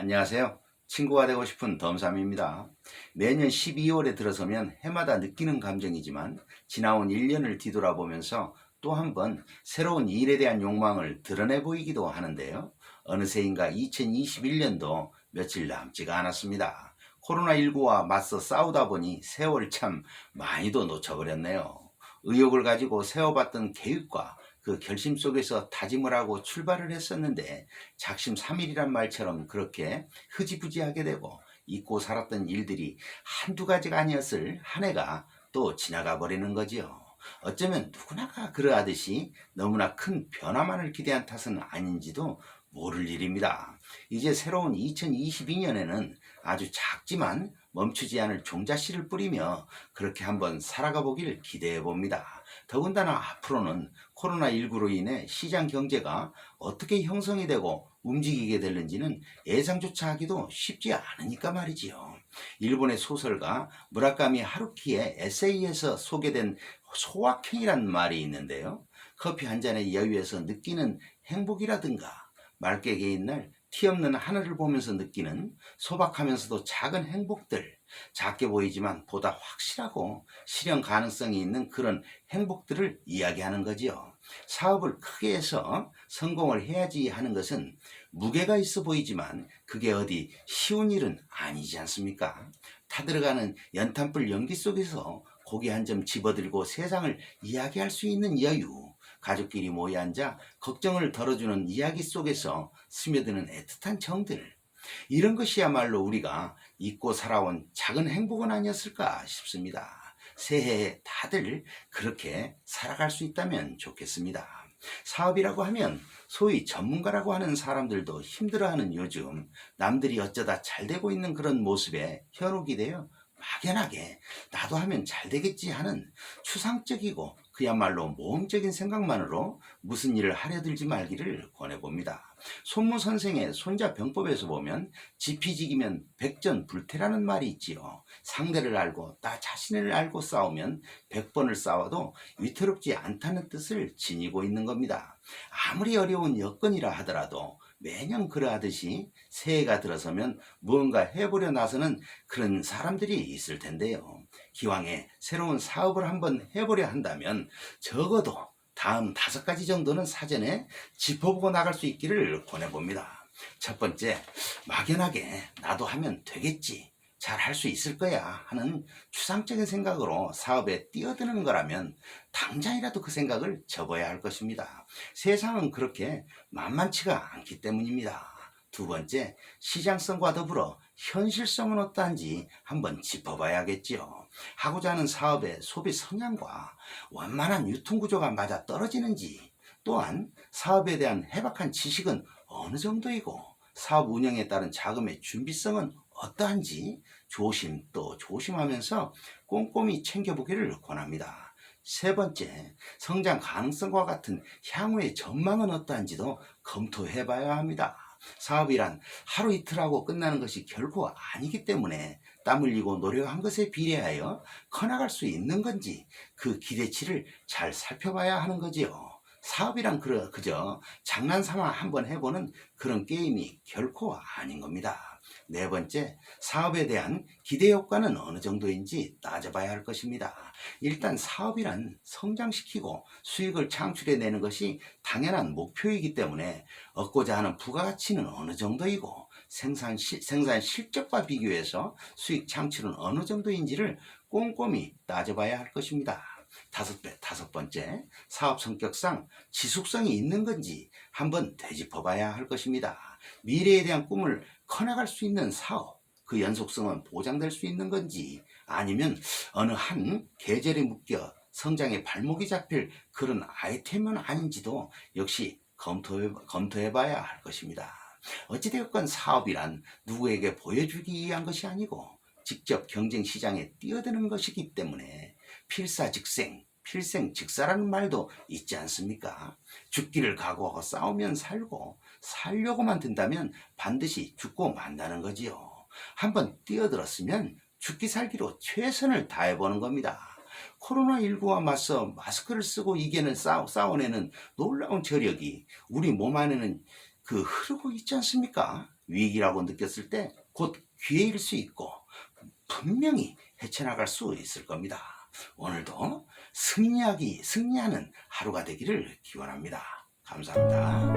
안녕하세요. 친구가 되고 싶은 덤삼입니다. 매년 12월에 들어서면 해마다 느끼는 감정이지만 지나온 1년을 뒤돌아보면서 또 한 번 새로운 일에 대한 욕망을 드러내 보이기도 하는데요. 어느새인가 2021년도 며칠 남지가 않았습니다. 코로나19와 맞서 싸우다 보니 세월 참 많이도 놓쳐버렸네요. 의욕을 가지고 세워봤던 계획과 그 결심 속에서 다짐을 하고 출발을 했었는데 작심삼일이란 말처럼 그렇게 흐지부지하게 되고 잊고 살았던 일들이 한두 가지가 아니었을 한 해가 또 지나가 버리는 거지요. 어쩌면 누구나가 그러하듯이 너무나 큰 변화만을 기대한 탓은 아닌지도 모를 일입니다. 이제 새로운 2022년에는 아주 작지만 멈추지 않을 종자씨를 뿌리며 그렇게 한번 살아가 보길 기대해 봅니다. 더군다나 앞으로는 코로나19로 인해 시장 경제가 어떻게 형성이 되고 움직이게 될는지는 예상조차 하기도 쉽지 않으니까 말이지요. 일본의 소설가 무라카미 하루키의 에세이에서 소개된 소확행이란 말이 있는데요. 커피 한 잔의 여유에서 느끼는 행복이라든가 맑게 개인 날 티 없는 하늘을 보면서 느끼는 소박하면서도 작은 행복들, 작게 보이지만 보다 확실하고 실현 가능성이 있는 그런 행복들을 이야기하는 거지요. 사업을 크게 해서 성공을 해야지 하는 것은 무게가 있어 보이지만 그게 어디 쉬운 일은 아니지 않습니까? 타들어가는 연탄불 연기 속에서 고기 한 점 집어들고 세상을 이야기할 수 있는 여유, 가족끼리 모여 앉아 걱정을 덜어주는 이야기 속에서 스며드는 애틋한 정들, 이런 것이야말로 우리가 잊고 살아온 작은 행복은 아니었을까 싶습니다. 새해에 다들 그렇게 살아갈 수 있다면 좋겠습니다. 사업이라고 하면 소위 전문가라고 하는 사람들도 힘들어하는 요즘 남들이 어쩌다 잘 되고 있는 그런 모습에 현혹이 되어 막연하게 나도 하면 잘 되겠지 하는 추상적이고 그야말로 모험적인 생각만으로 무슨 일을 하려 들지 말기를 권해봅니다. 손무 선생의 손자병법에서 보면 지피지기면 백전불태라는 말이 있지요. 상대를 알고 나 자신을 알고 싸우면 100번을 싸워도 위태롭지 않다는 뜻을 지니고 있는 겁니다. 아무리 어려운 여건이라 하더라도 매년 그러하듯이 새해가 들어서면 무언가 해보려 나서는 그런 사람들이 있을 텐데요. 기왕에 새로운 사업을 한번 해보려 한다면 적어도 다음 5가지 정도는 사전에 짚어보고 나갈 수 있기를 권해봅니다. 첫 번째, 막연하게 나도 하면 되겠지, 잘 할 수 있을 거야 하는 추상적인 생각으로 사업에 뛰어드는 거라면 당장이라도 그 생각을 접어야 할 것입니다. 세상은 그렇게 만만치가 않기 때문입니다. 두 번째, 시장성과 더불어 현실성은 어떠한지 한번 짚어봐야겠지요. 하고자 하는 사업의 소비 성향과 원만한 유통구조가 맞아 떨어지는지, 또한 사업에 대한 해박한 지식은 어느 정도이고 사업 운영에 따른 자금의 준비성은 어떠한지 조심 또 조심하면서 꼼꼼히 챙겨보기를 권합니다. 세 번째, 성장 가능성과 같은 향후의 전망은 어떠한지도 검토해봐야 합니다. 사업이란 하루 이틀 하고 끝나는 것이 결코 아니기 때문에 땀 흘리고 노력한 것에 비례하여 커나갈 수 있는 건지 그 기대치를 잘 살펴봐야 하는 거지요. 사업이란 그저 장난삼아 한번 해보는 그런 게임이 결코 아닌 겁니다. 네 번째, 사업에 대한 기대 효과는 어느 정도인지 따져봐야 할 것입니다. 일단 사업이란 성장시키고 수익을 창출해내는 것이 당연한 목표이기 때문에 얻고자 하는 부가가치는 어느 정도이고 생산 실적과 비교해서 수익 창출은 어느 정도인지를 꼼꼼히 따져봐야 할 것입니다. 다섯 번째, 사업 성격상 지속성이 있는 건지 한번 되짚어봐야 할 것입니다. 미래에 대한 꿈을 커나갈 수 있는 사업, 그 연속성은 보장될 수 있는 건지 아니면 어느 한 계절에 묶여 성장의 발목이 잡힐 그런 아이템은 아닌지도 역시 검토해봐야 할 것입니다. 어찌되었건 사업이란 누구에게 보여주기 위한 것이 아니고 직접 경쟁 시장에 뛰어드는 것이기 때문에 필사직생, 필생직사라는 말도 있지 않습니까? 죽기를 각오하고 싸우면 살고 살려고만 든다면 반드시 죽고 만다는 거지요. 한번 뛰어들었으면 죽기 살기로 최선을 다해보는 겁니다. 코로나19와 맞서 마스크를 쓰고 이겨낸 싸워내는 놀라운 저력이 우리 몸 안에는 흐르고 있지 않습니까? 위기라고 느꼈을 때 곧 기회일 수 있고 분명히 헤쳐나갈 수 있을 겁니다. 오늘도 승리하는 하루가 되기를 기원합니다. 감사합니다.